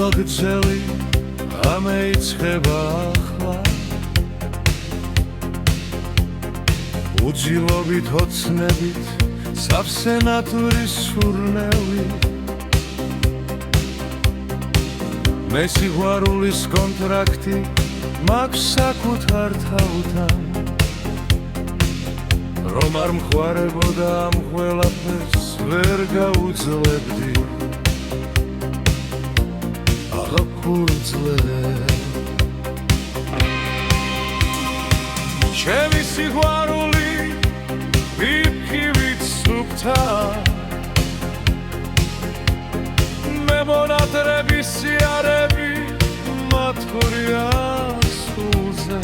გაგრძელი ამე იწყება ახლა უძილობით ოცნებით სავსე ნატურის სურნელი მე სიყვარულის კონტრაქტი მაქვს საკუთარ თავთან რომ არ მხარებოდა ამ ყველაფერს ვერ გაუძლებდი ჩემი სიყვარული ვიფქივით სუფთა მე მონატრების სიარები მათქურია სულზე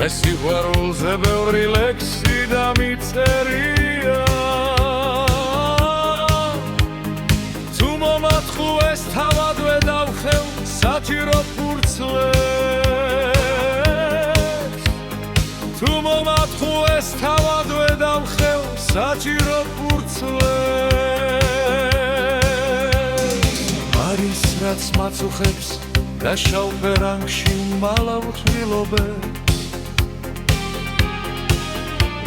მე სიყვარულზე ბევრი ლექსი დამიწერია ეს თავადვე დავხევ საჭირო ფურცლებს თუ მომათხუ ეს თავადვე დავხევ საჭირო ფურცლებს არის რაც მაწუხებს და შავ ფერანგში მალავ თბილობებს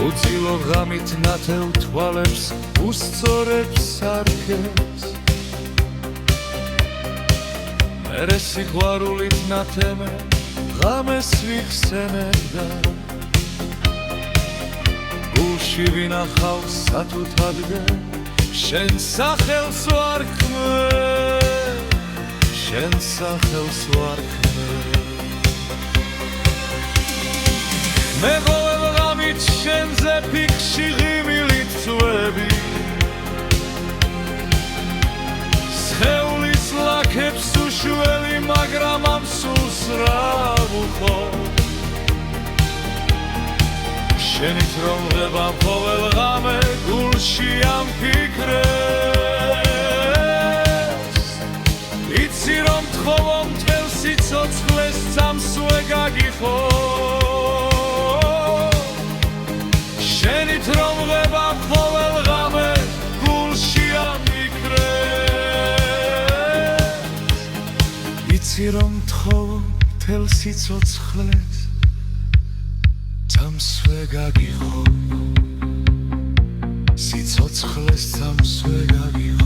უძილო ღამით ნათელ თვალებს უსწორებს არქებს მერე სიყვარულით ნათემე ღამეს ვიხსენებდა გულში ვინახავ სათუთადგე შენ სახელს ვარქმე შენ სახელს ვარქმე მე ყოველ ღამით შენზე ფიქში ღიმილით წვევი სხეულის ლაქებს უშველი მაგრამ ამ სულს რა ვუხო შენით რომ ღება ყოველ ღამე გულში ამ ფიქრებს იცი რომ თხოვო მთელ სიცოცხლეს წამსვე გაგიხო შენით რომ ღება ყოველ ღამე გულში ამ იცი რომ თხოვო მთელ სიცოცხლეს წამსვე გაგიხო სიცოცხლეს წამსვე გაგიხო